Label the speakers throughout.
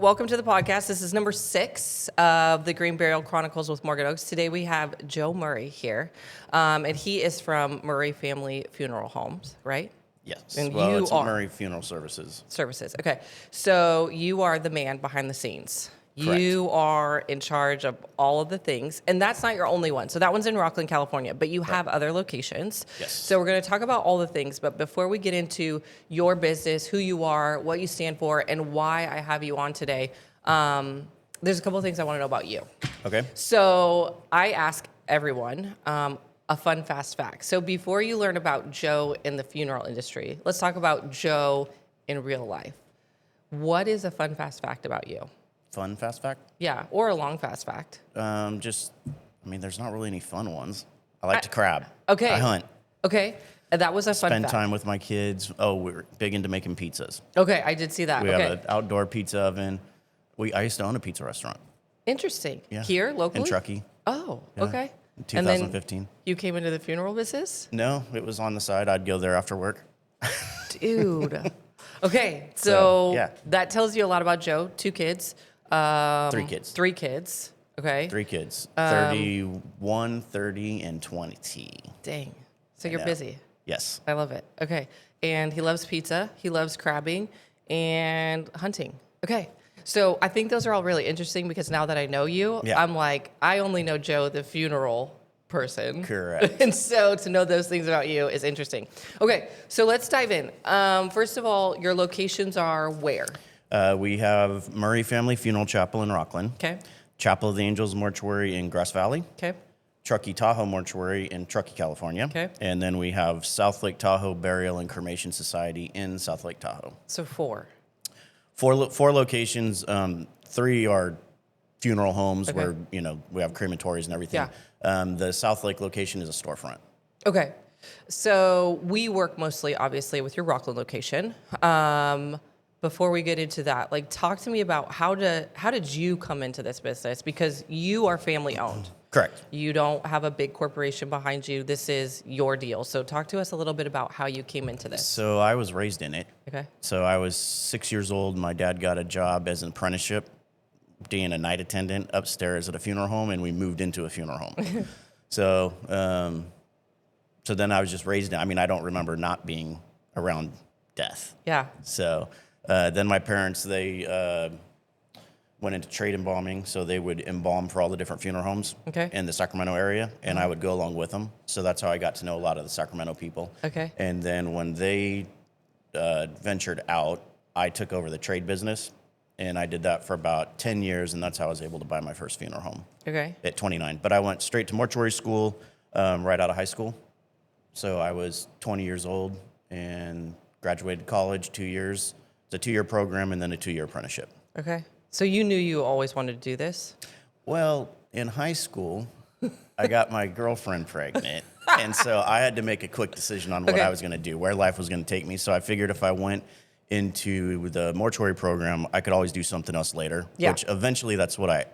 Speaker 1: welcome to the podcast. This is number 6 of the Green Burial Chronicles with Morgan Oaks. Today we have Joe Murray here, and he is from Murray Family Funeral Homes, right?
Speaker 2: Yes.
Speaker 1: And
Speaker 2: well,
Speaker 1: you
Speaker 2: it's
Speaker 1: are
Speaker 2: Murray Funeral Services.
Speaker 1: Okay, so you are the man behind the scenes.
Speaker 2: Correct.
Speaker 1: You are in charge of all of the things, and that's not your only one. So that one's in Rockland, California, but you have other locations.
Speaker 2: Yes.
Speaker 1: So we're going to talk about all the things, but before we get into your business, who you are, what you stand for, and why I have you on today, there's a couple of things I want to know about you.
Speaker 2: Okay.
Speaker 1: So I ask everyone a fun, fast fact. So before you learn about Joe in the funeral industry, let's talk about Joe in real life. What is a fun, fast fact about you?
Speaker 2: Fun fast fact?
Speaker 1: Yeah, or a long, fast fact.
Speaker 2: There's not really any fun ones. I like to crab.
Speaker 1: Okay.
Speaker 2: I hunt.
Speaker 1: Okay, that was a fun
Speaker 2: Spend
Speaker 1: fact.
Speaker 2: time with my kids. Oh, we're big into making pizzas.
Speaker 1: Okay, I did see that.
Speaker 2: We
Speaker 1: Okay.
Speaker 2: have an outdoor pizza oven. I used to own a pizza restaurant.
Speaker 1: Interesting.
Speaker 2: Yeah.
Speaker 1: Here, locally?
Speaker 2: In Truckee.
Speaker 1: Oh,
Speaker 2: Yeah.
Speaker 1: okay.
Speaker 2: In
Speaker 1: And then
Speaker 2: 2015.
Speaker 1: you came into the funeral business?
Speaker 2: No, it was on the side. I'd go there after work.
Speaker 1: Dude. Okay, so
Speaker 2: yeah.
Speaker 1: that tells you a lot about Joe. 2 kids.
Speaker 2: 3 kids.
Speaker 1: 3 kids. Okay.
Speaker 2: 3 kids. 31, 30, and 20.
Speaker 1: Dang. So you're
Speaker 2: know.
Speaker 1: busy.
Speaker 2: Yes.
Speaker 1: I love it. Okay. And he loves pizza. He loves crabbing and hunting. Okay. So I think those are all really interesting because now that I know you,
Speaker 2: Yeah.
Speaker 1: I'm like, I only know Joe, the funeral person.
Speaker 2: Correct.
Speaker 1: And so to know those things about you is interesting. Okay. So let's dive in. First of all, your locations are where?
Speaker 2: We have Murray Family Funeral Chapel in Rockland.
Speaker 1: Okay.
Speaker 2: Chapel of the Angels Mortuary in Grass Valley.
Speaker 1: Okay.
Speaker 2: Truckee Tahoe Mortuary in Truckee, California.
Speaker 1: Okay.
Speaker 2: And then we have South Lake Tahoe Burial and Cremation Society in South Lake Tahoe.
Speaker 1: So 4.
Speaker 2: Four locations. 3 are funeral homes
Speaker 1: Okay.
Speaker 2: where, we have crematories and everything.
Speaker 1: Yeah.
Speaker 2: The South Lake location is a storefront.
Speaker 1: Okay. So we work mostly, obviously, with your Rockland location. Before we get into that, talk to me about how did you come into this business? Because you are family owned.
Speaker 2: Correct.
Speaker 1: You don't have a big corporation behind you. This is your deal. So talk to us a little bit about how you came into this.
Speaker 2: So I was raised in it.
Speaker 1: Okay.
Speaker 2: So I was 6 years old. My dad got a job as an apprenticeship, being a night attendant upstairs at a funeral home, and we moved into a funeral home. So then I was just raised in. I don't remember not being around death.
Speaker 1: Yeah.
Speaker 2: So then my parents, they went into trade embalming, so they would embalm for all the different funeral homes in the Sacramento area, and I would go along with them. So that's how I got to know a lot of the Sacramento people.
Speaker 1: Okay.
Speaker 2: And then when they ventured out, I took over the trade business, and I did that for about 10 years, and that's how I was able to buy my first funeral home
Speaker 1: Okay.
Speaker 2: at 29. But I went straight to mortuary school right out of high school. So I was 20 years old and graduated college, 2 years. It's a 2-year program and then a 2-year apprenticeship.
Speaker 1: Okay. So you knew you always wanted to do this?
Speaker 2: Well, in high school, I got my girlfriend pregnant. And so I had to make a quick decision on what I was going to do, where life was going to take me. So I figured if I went into the mortuary program, I could always do something else later, which eventually that's what I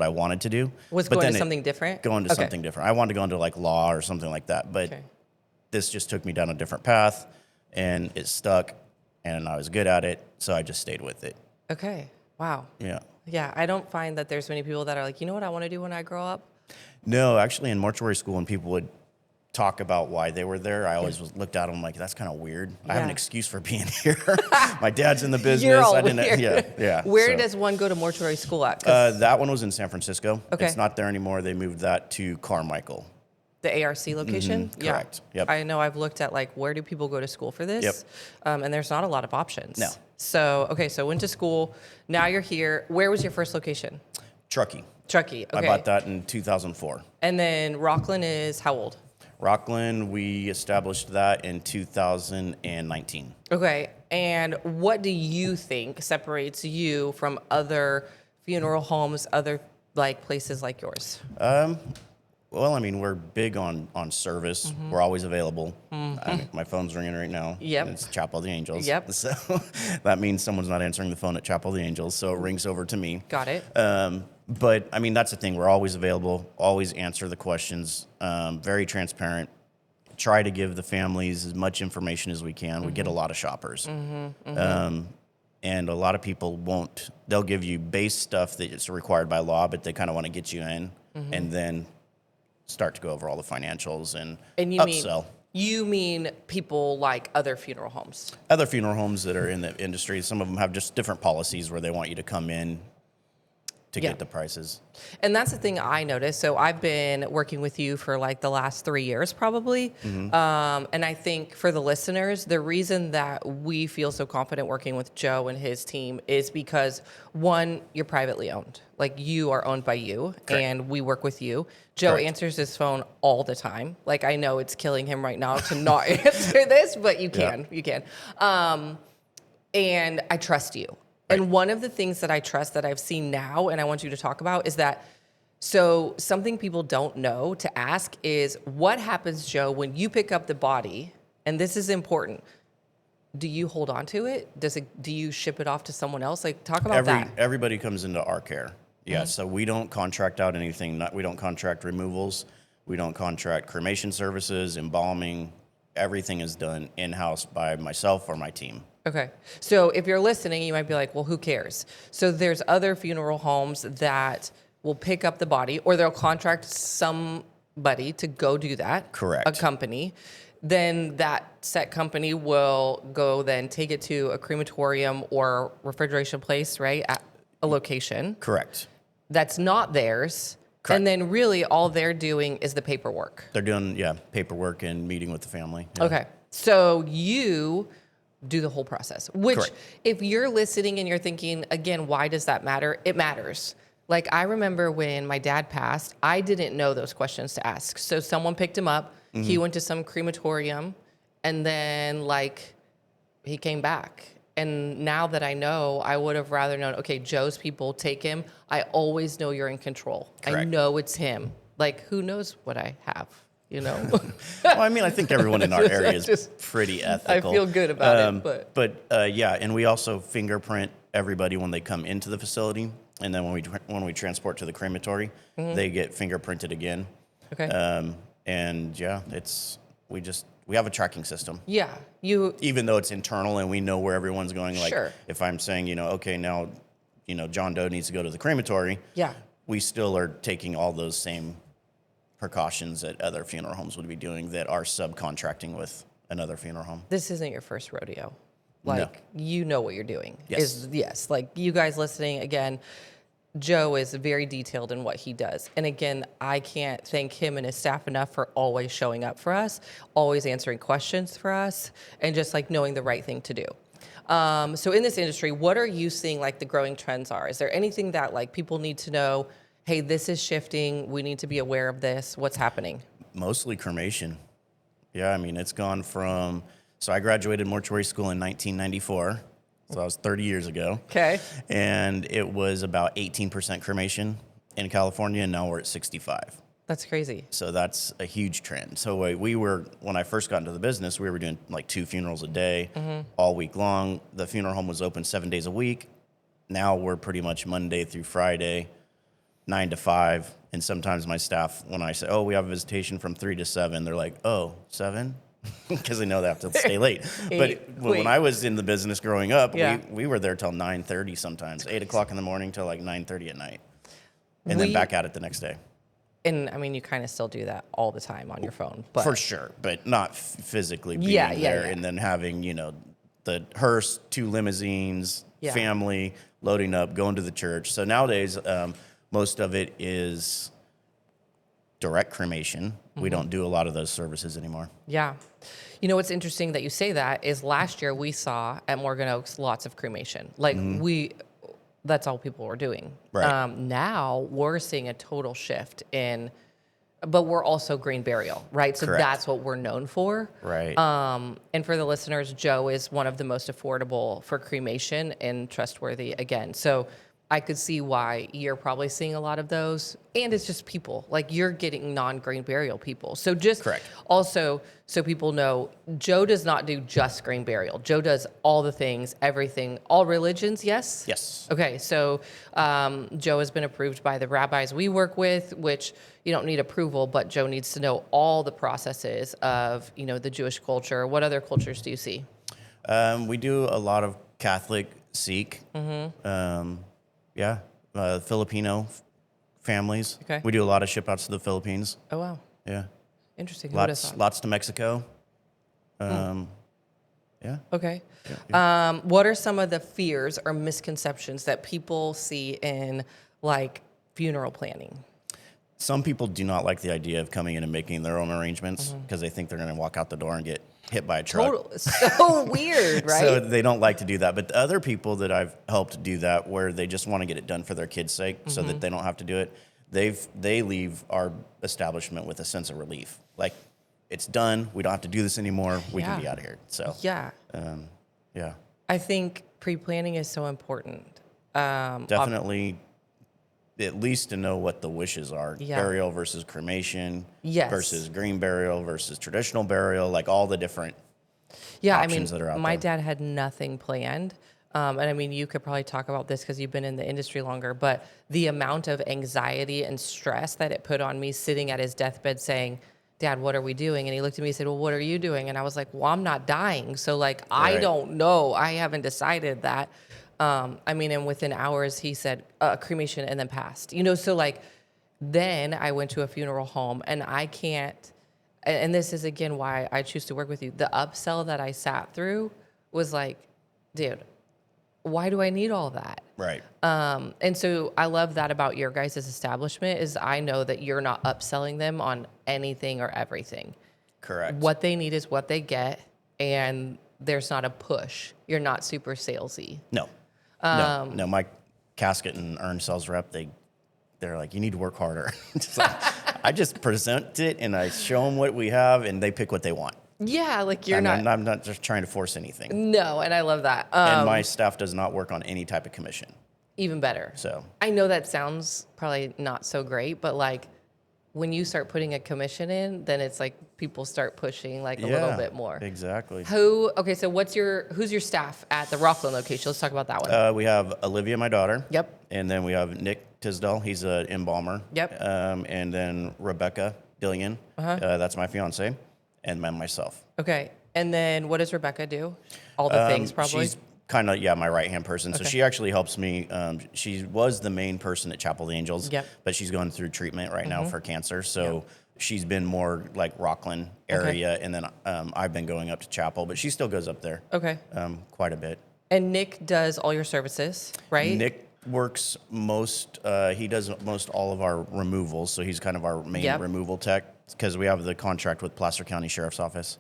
Speaker 2: wanted to do.
Speaker 1: Was going to something different?
Speaker 2: Going to something different. I wanted to go into law or something like that. But this just took me down a different path, and it stuck, and I was good at it. So I just stayed with it.
Speaker 1: Okay. Wow.
Speaker 2: Yeah.
Speaker 1: Yeah. I don't find that there's many people that are like, you know what I want to do when I grow up?
Speaker 2: No, actually, in mortuary school, when people would talk about why they were there, I always looked at them like, that's kind of weird. I have an excuse for being here. My dad's in the business.
Speaker 1: You're all
Speaker 2: weird. Yeah.
Speaker 1: Where does one go to mortuary school at?
Speaker 2: That one was in San Francisco.
Speaker 1: Okay.
Speaker 2: It's not there anymore. They moved that to Carmichael.
Speaker 1: The ARC location?
Speaker 2: Mm-hmm. Correct.
Speaker 1: Yeah.
Speaker 2: Yep.
Speaker 1: I know I've looked at where do people go to school for this?
Speaker 2: Yep.
Speaker 1: And there's not a lot of options.
Speaker 2: No.
Speaker 1: So, so went to school. Now you're here. Where was your first location?
Speaker 2: Truckee.
Speaker 1: Truckee. Okay.
Speaker 2: I bought that in 2004.
Speaker 1: And then Rockland is how old?
Speaker 2: Rockland, we established that in 2019.
Speaker 1: Okay. And what do you think separates you from other funeral homes, other places like yours?
Speaker 2: Well, we're big on service. Mm-hmm. We're always available. Mm-hmm. My phone's ringing right now.
Speaker 1: Yep.
Speaker 2: It's Chapel of the Angels.
Speaker 1: Yep.
Speaker 2: So that means someone's not answering the phone at Chapel of the Angels, so it rings over to me.
Speaker 1: Got it.
Speaker 2: But, that's the thing. We're always available, always answer the questions, very transparent. Try to give the families as much information as we can. Mm-hmm. We get a lot of shoppers. Mm-hmm. Mm-hmm. And a lot of people won't. They'll give you base stuff that is required by law, but they kind of want to get you in, and then start to go over all the financials and upsell.
Speaker 1: You mean people like other funeral homes?
Speaker 2: Other funeral homes that are in the industry, some of them have just different policies where they want you to come in to get the prices.
Speaker 1: And that's the thing I noticed. So I've been working with you for like the last 3 years probably. And I think for the listeners, the reason that we feel so confident working with Joe and his team is because, one, you're privately owned. Like, you are owned by you.
Speaker 2: Correct.
Speaker 1: And we work with you. Joe
Speaker 2: Correct.
Speaker 1: answers his phone all the time. Like, I know it's killing him right now to not answer this, but you can. You can. And I trust you.
Speaker 2: Right.
Speaker 1: And one of the things that I trust that I've seen now, and I want you to talk about, is that, so something people don't know to ask is, what happens, Joe, when you pick up the body, and this is important, do you hold on to it? Do you ship it off to someone else? Like, talk about that.
Speaker 2: Everybody comes into our care. Yeah, so we don't contract out anything. We don't contract removals. We don't contract cremation services, embalming. Everything is done in-house by myself or my team.
Speaker 1: Okay. So if you're listening, you might be like, well, who cares? So there's other funeral homes that will pick up the body, or they'll contract somebody to go do that.
Speaker 2: Correct.
Speaker 1: A company. Then that set company will go then take it to a crematorium or refrigeration place, right? At a location.
Speaker 2: Correct.
Speaker 1: That's not theirs.
Speaker 2: Correct.
Speaker 1: And then really all they're doing is the paperwork.
Speaker 2: They're doing, paperwork and meeting with the family. Yeah.
Speaker 1: Okay. So you do the whole process, which
Speaker 2: Correct.
Speaker 1: if you're listening and you're thinking, again, why does that matter? It matters. Like, I remember when my dad passed, I didn't know those questions to ask. So someone picked him up, he went to some crematorium, and then like he came back. And now that I know, I would have rather known, okay, Joe's people take him. I always know you're in control.
Speaker 2: Correct.
Speaker 1: I know it's him. Like, who knows what I have, you know?
Speaker 2: Well, I mean, I think everyone in our area is pretty ethical.
Speaker 1: I feel good about it,
Speaker 2: But and we also fingerprint everybody when they come into the facility, and then when we transport to the crematory, they get fingerprinted again.
Speaker 1: Okay.
Speaker 2: And we have a tracking system.
Speaker 1: Yeah.
Speaker 2: Even though it's internal and we know where everyone's going. Like,
Speaker 1: Sure.
Speaker 2: if I'm saying, okay, now, John Doe needs to go to the crematory.
Speaker 1: Yeah.
Speaker 2: We still are taking all those same precautions that other funeral homes would be doing that are subcontracting with another funeral home.
Speaker 1: This isn't your first rodeo. Like, you know what you're doing.
Speaker 2: Yes.
Speaker 1: Yes. Like, you guys listening, again, Joe is very detailed in what he does. And again, I can't thank him and his staff enough for always showing up for us, always answering questions for us, and just like knowing the right thing to do. So in this industry, what are you seeing like the growing trends are? Is there anything that like people need to know, hey, this is shifting, we need to be aware of this, what's happening?
Speaker 2: Mostly cremation. Yeah, I mean, it's gone from, so I graduated mortuary school in 1994. So that was 30 years ago.
Speaker 1: Okay.
Speaker 2: And it was about 18% cremation in California, and now we're at 65.
Speaker 1: That's crazy.
Speaker 2: So that's a huge trend. So when I first got into the business, we were doing like 2 funerals a day, all week long. The funeral home was open 7 days a week. Now we're pretty much Monday through Friday, 9 to 5. And sometimes my staff, when I say, we have a visitation from 3 to 7, they're like, 7? Because they know they have to stay late. But when I was in the business growing up, we were there till 9:30 sometimes, 8 o'clock in the morning till like 9:30 at night. And then back at it the next day.
Speaker 1: And I mean, you kind of still do that all the time on your phone. But
Speaker 2: for sure, but not physically being there and then having, the hearse, 2 limousines, family, loading up, going to the church. So nowadays, most of it is direct cremation. We don't do a lot of those services anymore.
Speaker 1: Yeah. You know, what's interesting that you say that is last year we saw at Morgan Oaks lots of cremation. Like that's all people were doing.
Speaker 2: Right.
Speaker 1: Now we're seeing a total shift but we're also green burial, right? So
Speaker 2: Correct.
Speaker 1: That's what we're known for.
Speaker 2: Right.
Speaker 1: And for the listeners, Joe is one of the most affordable for cremation and trustworthy again. So I could see why you're probably seeing a lot of those. And it's just people. Like, you're getting non-green burial people. So just
Speaker 2: Correct.
Speaker 1: Also, so people know, Joe does not do just green burial. Joe does all the things, everything, all religions, yes?
Speaker 2: Yes.
Speaker 1: Okay, so Joe has been approved by the rabbis we work with, which you don't need approval, but Joe needs to know all the processes of, the Jewish culture. What other cultures do you see?
Speaker 2: We do a lot of Catholic Sikh. Filipino families.
Speaker 1: Okay.
Speaker 2: We do a lot of ship outs to the Philippines.
Speaker 1: Oh, wow.
Speaker 2: Yeah.
Speaker 1: Interesting. Who would have thought?
Speaker 2: Lots to Mexico. Yeah.
Speaker 1: Okay. What are some of the fears or misconceptions that people see in like funeral planning?
Speaker 2: Some people do not like the idea of coming in and making their own arrangements because they think they're going to walk out the door and get hit by a truck.
Speaker 1: Total, so weird, right?
Speaker 2: So they don't like to do that. But the other people that I've helped do that, where they just want to get it done for their kids' sake so that they don't have to do it, they leave our establishment with a sense of relief. Like, it's done. We don't have to do this anymore. We can be out of here. So
Speaker 1: yeah.
Speaker 2: Yeah.
Speaker 1: I think pre-planning is so important.
Speaker 2: Definitely, at least to know what the wishes are.
Speaker 1: Yeah.
Speaker 2: Burial versus cremation
Speaker 1: Yes.
Speaker 2: versus green burial versus traditional burial, like all the different
Speaker 1: Yeah,
Speaker 2: options that are out
Speaker 1: my
Speaker 2: there.
Speaker 1: dad had nothing planned. And I mean, you could probably talk about this because you've been in the industry longer, but the amount of anxiety and stress that it put on me sitting at his deathbed saying, Dad, what are we doing? And he looked at me and said, well, what are you doing? And I was like, well, I'm not dying. So like, I
Speaker 2: Right.
Speaker 1: don't know. I haven't decided that. I mean, and within hours, he said cremation and then passed, so like, then I went to a funeral home and I can't, and this is again why I choose to work with you. The upsell that I sat through was like, dude, why do I need all that?
Speaker 2: Right.
Speaker 1: And so I love that about your guys' establishment is I know that you're not upselling them on anything or everything.
Speaker 2: Correct.
Speaker 1: What they need is what they get, and there's not a push. You're not super salesy.
Speaker 2: No. No. My casket and urn sales rep, they're like, you need to work harder. Just like, I just present it and I show them what we have, and they pick what they want.
Speaker 1: Yeah, like
Speaker 2: I'm not just trying to force anything.
Speaker 1: No, and I love that.
Speaker 2: And my staff does not work on any type of commission.
Speaker 1: Even better.
Speaker 2: So
Speaker 1: I know that sounds probably not so great, but like when you start putting a commission in, then it's like people start pushing like a little bit more.
Speaker 2: Exactly.
Speaker 1: Okay, so who's your staff at the Rockland location? Let's talk about that one.
Speaker 2: We have Olivia, my daughter.
Speaker 1: Yep.
Speaker 2: And then we have Nick Tisdall. He's an embalmer.
Speaker 1: Yep.
Speaker 2: And then Rebecca Dillion. That's my fiance. And then myself.
Speaker 1: Okay. And then what does Rebecca do? All the things probably?
Speaker 2: She's kind of, my right-hand person. So she actually helps me. She was the main person at Chapel of the Angels.
Speaker 1: Yep.
Speaker 2: But she's going through treatment right now for cancer. So she's been more like Rockland area. And then I've been going up to Chapel. But she still goes up there.
Speaker 1: Okay.
Speaker 2: Quite a bit.
Speaker 1: And Nick does all your services, right?
Speaker 2: Nick works he does most all of our removals. So he's kind of our main removal tech because we have the contract with Placer County Sheriff's Office.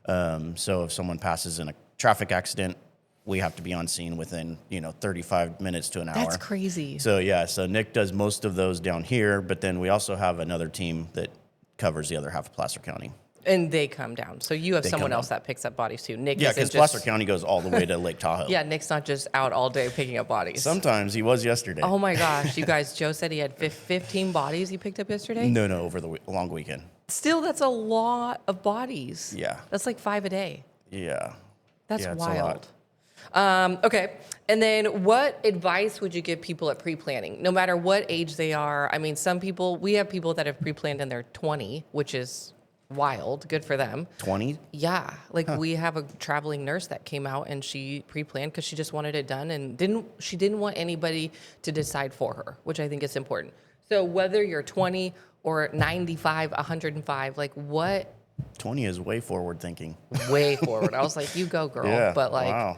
Speaker 2: So if someone passes in a traffic accident, we have to be on scene within, 35 minutes to an hour.
Speaker 1: That's crazy.
Speaker 2: So Nick does most of those down here, but then we also have another team that covers the other half of Placer County.
Speaker 1: And they come down. So you have someone
Speaker 2: come
Speaker 1: else that picks up bodies too. Nick
Speaker 2: Yeah,
Speaker 1: isn't
Speaker 2: because Placer County goes all the way to Lake Tahoe.
Speaker 1: Yeah, Nick's not just out all day picking up bodies.
Speaker 2: Sometimes he was yesterday.
Speaker 1: Oh my gosh, you guys, Joe said he had 15 bodies he picked up yesterday?
Speaker 2: No, over the long weekend.
Speaker 1: Still, that's a lot of bodies.
Speaker 2: Yeah.
Speaker 1: That's like 5 a day.
Speaker 2: Yeah.
Speaker 1: That's
Speaker 2: Yeah, it's a lot.
Speaker 1: wild. Okay. And then what advice would you give people at pre-planning, no matter what age they are? I mean, we have people that have pre-planned in their 20, which is wild. Good for them.
Speaker 2: 20?
Speaker 1: Yeah. Like we have a traveling nurse that came out and she pre-planned because she just wanted it done and she didn't want anybody to decide for her, which I think is important. So whether you're 20 or 95, 105, like what?
Speaker 2: 20 is way forward thinking.
Speaker 1: Way forward. I was like, you go, girl.
Speaker 2: Yeah.
Speaker 1: But like,
Speaker 2: wow.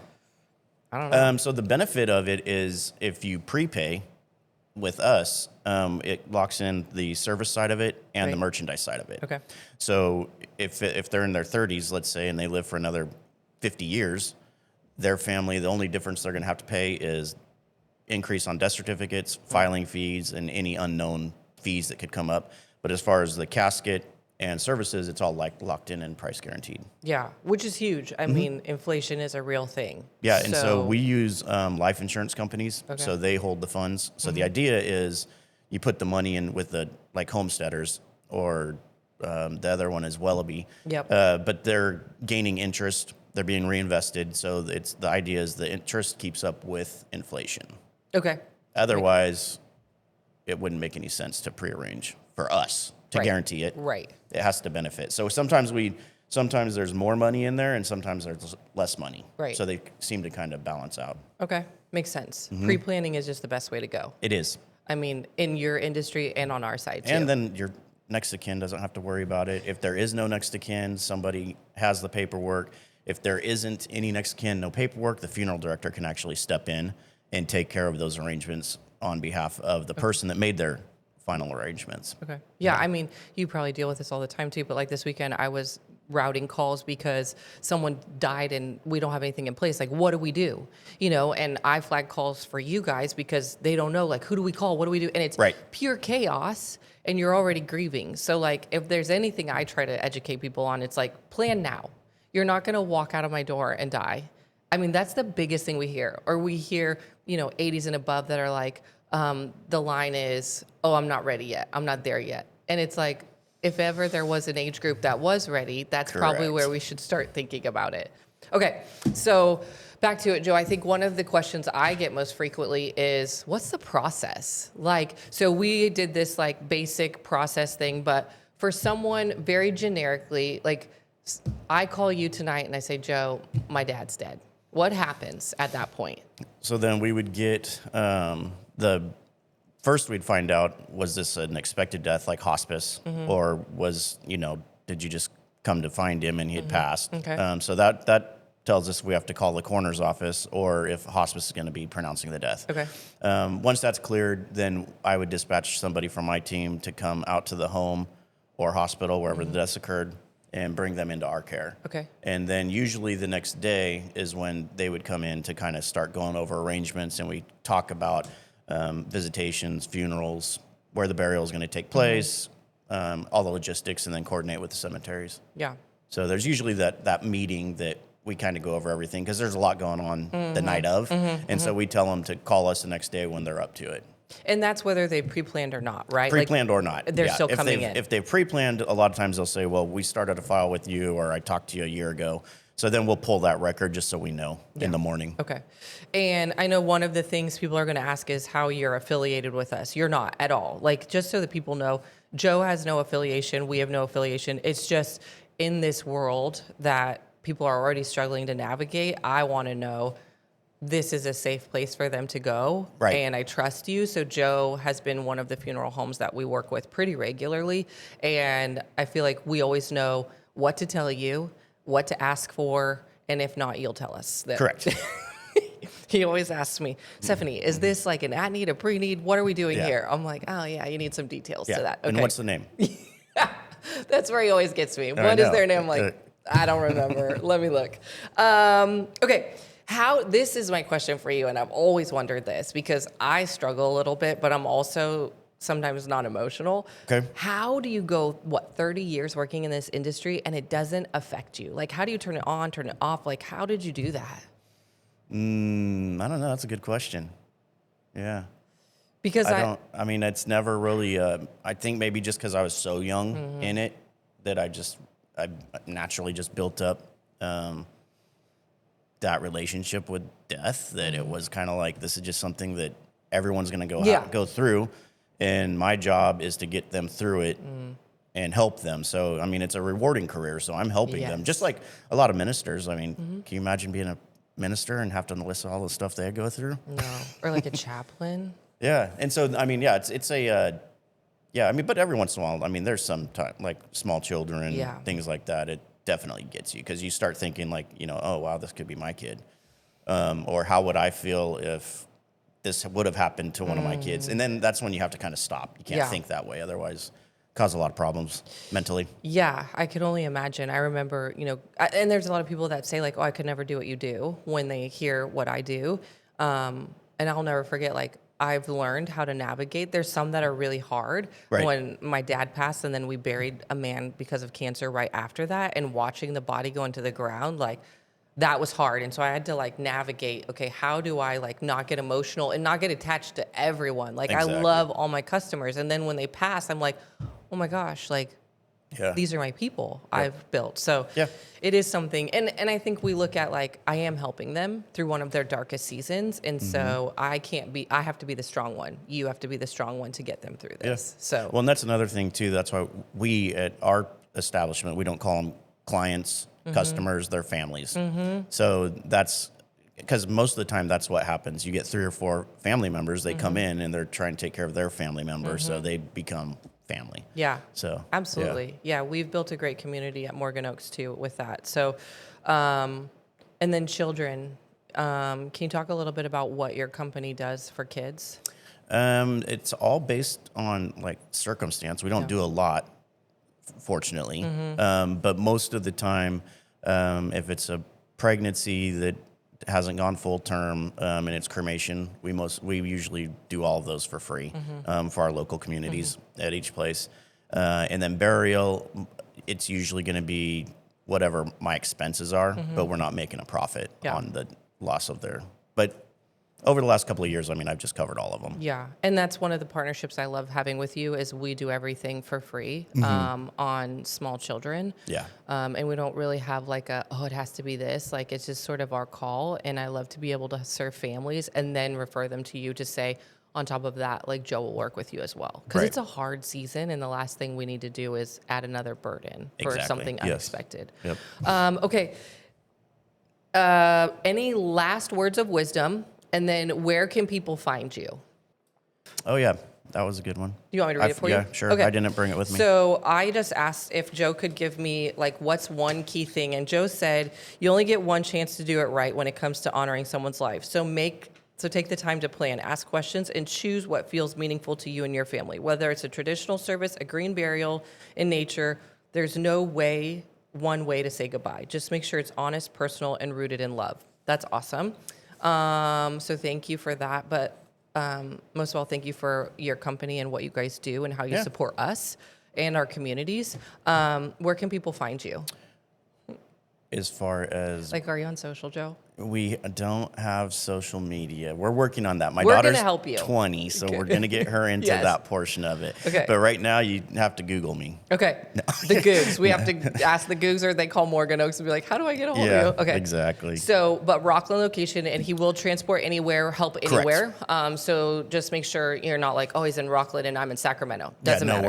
Speaker 1: I don't know.
Speaker 2: So the benefit of it is if you prepay with us, it locks in the service side of it and the
Speaker 1: Right.
Speaker 2: merchandise side of it.
Speaker 1: Okay.
Speaker 2: So if they're in their 30s, let's say, and they live for another 50 years, their family, the only difference they're going to have to pay is increase on death certificates, filing fees, and any unknown fees that could come up. But as far as the casket and services, it's all like locked in and price guaranteed.
Speaker 1: Yeah, which is huge. I mean, inflation is a real thing.
Speaker 2: Yeah, and so we use life insurance companies,
Speaker 1: Okay.
Speaker 2: so they hold the funds. So the idea is you put the money in with the like homesteaders or the other one is Wellaby.
Speaker 1: Yep.
Speaker 2: But they're gaining interest. They're being reinvested. So the idea is the interest keeps up with inflation.
Speaker 1: Okay.
Speaker 2: Otherwise, it wouldn't make any sense to prearrange for us to
Speaker 1: Right.
Speaker 2: guarantee it.
Speaker 1: Right.
Speaker 2: It has to benefit. So sometimes we sometimes there's more money in there and sometimes there's less money.
Speaker 1: Right.
Speaker 2: So they seem to kind of balance out.
Speaker 1: Okay. Makes sense. Pre-planning is just the best way to go.
Speaker 2: It is.
Speaker 1: I mean, in your industry and on our side too.
Speaker 2: And then your next of kin doesn't have to worry about it. If there is no next of kin, somebody has the paperwork. If there isn't any next of kin, no paperwork, the funeral director can actually step in and take care of those arrangements on behalf of the person that made their final arrangements.
Speaker 1: Okay. Yeah, I mean, you probably deal with this all the time too, but like this weekend I was routing calls because someone died and we don't have anything in place. Like, what do we do? You know, and I flag calls for you guys because they don't know, like, who do we call? What do we do? And it's pure chaos and you're already grieving. So like, if there's anything I try to educate people on, it's like, plan now. You're not going to walk out of my door and die. I mean, that's the biggest thing we hear. Or we hear, you know, 80s and above that are like, the line is, oh, I'm not ready yet. I'm not there yet. And it's like, if ever there was an age group that was ready, that's probably where we should start thinking about it. Okay, so back to it, Joe. I think one of the questions I get most frequently is, what's the process? Like, so we did this like basic process thing, but for someone very generically, like I call you tonight and I say, Joe, my dad's dead. What happens at that point?
Speaker 2: So then we would get first we'd find out, was this an expected death like hospice or was, you know, did you just come to find him and he had passed?
Speaker 1: Okay.
Speaker 2: So that tells us we have to call the coroner's office or if hospice is going to be pronouncing the death.
Speaker 1: Okay.
Speaker 2: Once that's cleared, then I would dispatch somebody from my team to come out to the home or hospital, wherever the deaths occurred, and bring them into our care.
Speaker 1: Okay.
Speaker 2: And then usually the next day is when they would come in to kind of start going over arrangements, and we talk about visitations, funerals, where the burial is going to take place, all the logistics, and then coordinate with the cemeteries.
Speaker 1: Yeah.
Speaker 2: So there's usually that meeting that we kind of go over everything because there's a lot going on the night of. And so we tell them to call us the next day when they're up to it.
Speaker 1: And that's whether they pre-planned or not, right?
Speaker 2: Pre-planned or not.
Speaker 1: They're still coming in.
Speaker 2: If they've pre-planned, a lot of times they'll say, well, we started a file with you or I talked to you a year ago. So then we'll pull that record just so we know in the morning.
Speaker 1: Okay. And I know one of the things people are going to ask is how you're affiliated with us. You're not at all. Like, just so that people know, Joe has no affiliation. We have no affiliation. It's just in this world that people are already struggling to navigate. I want to know this is a safe place for them to go.
Speaker 2: Right.
Speaker 1: And I trust you. So Joe has been one of the funeral homes that we work with pretty regularly. And I feel like we always know what to tell you, what to ask for, and if not, you'll tell us.
Speaker 2: Correct.
Speaker 1: He always asks me, Stephanie, is this like an at-need, a pre-need? What are we doing here? I'm like, oh, yeah, you need some details to that. Okay.
Speaker 2: And what's the name?
Speaker 1: That's where he always gets me. What is their name? I'm like, I don't remember. Let me look. Okay. This is my question for you, and I've always wondered this because I struggle a little bit, but I'm also sometimes not emotional.
Speaker 2: Okay.
Speaker 1: How do you go, 30 years working in this industry and it doesn't affect you? Like, how do you turn it on, turn it off? Like, how did you do that?
Speaker 2: I don't know. That's a good question. Yeah.
Speaker 1: Because
Speaker 2: I mean, it's never really, I think maybe just because I was so young in it that I naturally just built up that relationship with death, that it was kind of like, this is just something that everyone's going to go through. And my job is to get them through it and help them. So, I mean, it's a rewarding career. So I'm helping them, just like a lot of ministers. I mean, can you imagine being a minister and have to list all the stuff they go through?
Speaker 1: No. Or like a chaplain?
Speaker 2: Yeah. And so, I mean, yeah, it's a, I mean, but every once in a while, I mean, there's some time, like small children, things like that. It definitely gets you because you start thinking like, you know, oh, wow, this could be my kid. Or how would I feel if this would have happened to one of my kids? And then that's when you have to kind of stop. You can't think that way. Otherwise, cause a lot of problems mentally.
Speaker 1: Yeah, I can only imagine. I remember, you know, and there's a lot of people that say like, oh, I could never do what you do when they hear what I do. And I'll never forget, like, I've learned how to navigate. There's some that are really hard.
Speaker 2: Right.
Speaker 1: When my dad passed and then we buried a man because of cancer right after that, and watching the body go into the ground, like, that was hard. And so I had to like navigate, okay, how do I like not get emotional and not get attached to everyone? Like,
Speaker 2: Exactly.
Speaker 1: I love all my customers. And then when they pass, I'm like, oh my gosh, like, these are my people I've built. So it is something. And I think we look at like, I am helping them through one of their darkest seasons. And so I have to be the strong one. You have to be the strong one to get them through this. So,
Speaker 2: well, and that's another thing too. That's why we at our establishment, we don't call them clients, customers, their families. So that's because most of the time that's what happens. You get 3 or 4 family members, they come in and they're trying to take care of their family members, so they become family.
Speaker 1: Yeah.
Speaker 2: So
Speaker 1: Absolutely. Yeah. We've built a great community at Morgan Oaks too with that. So, and then children, can you talk a little bit about what your company does for kids?
Speaker 2: It's all based on like circumstance. We don't do a lot, fortunately, but most of the time, if it's a pregnancy that hasn't gone full term and it's cremation, we usually do all of those for free for our local communities at each place, and then burial, it's usually going to be whatever my expenses are, but we're not making a profit on the loss of their. But over the last couple of years, I mean, I've just covered all of them.
Speaker 1: Yeah, and that's one of the partnerships I love having with you is we do everything for free on small children.
Speaker 2: Yeah.
Speaker 1: And we don't really have like it has to be this. Like, it's just sort of our call, and I love to be able to serve families and then refer them to you to say, on top of that, like Joe will work with you as well. Because it's a hard season, and the last thing we need to do is add another burden for something unexpected.
Speaker 2: Yep.
Speaker 1: Okay. Any last words of wisdom? And then where can people find you?
Speaker 2: Oh, yeah. That was a good one.
Speaker 1: You want me to read it for you?
Speaker 2: Yeah, sure.
Speaker 1: Okay.
Speaker 2: I didn't bring it with me.
Speaker 1: So I just asked if Joe could give me, like, what's one key thing? And Joe said, you only get one chance to do it right when it comes to honoring someone's life. So take the time to plan, ask questions, and choose what feels meaningful to you and your family. Whether it's a traditional service, a green burial in nature, there's no one way to say goodbye. Just make sure it's honest, personal, and rooted in love. That's awesome. So thank you for that. But most of all, thank you for your company and what you guys do and how you support us and our communities. Where can people find you?
Speaker 2: As far as
Speaker 1: Like, are you on social, Joe?
Speaker 2: we don't have social media. We're working on that. My
Speaker 1: We're
Speaker 2: daughter's
Speaker 1: gonna help you.
Speaker 2: 20, so we're going to get her into that portion of it.
Speaker 1: Okay.
Speaker 2: But right now, you have to Google me.
Speaker 1: Okay. The Googs. We have to ask the Googs, or they call Morgan Oaks and be like, how do I get a hold of you? Okay.
Speaker 2: Exactly.
Speaker 1: So, but Rockland location, and he will transport anywhere, help anywhere. So just make sure you're not like, oh, he's in Rockland and I'm in Sacramento. Doesn't matter.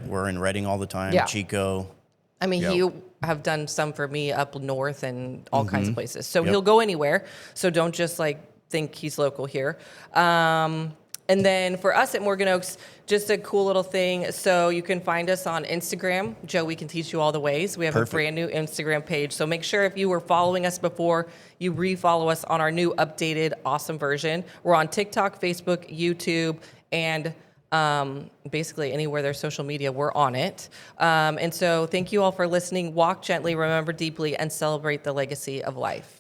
Speaker 2: We're in Reading all the time.
Speaker 1: Yeah.
Speaker 2: Chico.
Speaker 1: I mean, you have done some for me up north and all kinds of places. So he'll go anywhere. So don't just like think he's local here. And then for us at Morgan Oaks, just a cool little thing. So you can find us on Instagram. Joe, we can teach you all the ways. We have a brand new Instagram page. So make sure if you were following us before, you re-follow us on our new updated awesome version. We're on TikTok, Facebook, YouTube, and basically anywhere there's social media, we're on it. And so thank you all for listening. Walk gently, remember deeply, and celebrate the legacy of life.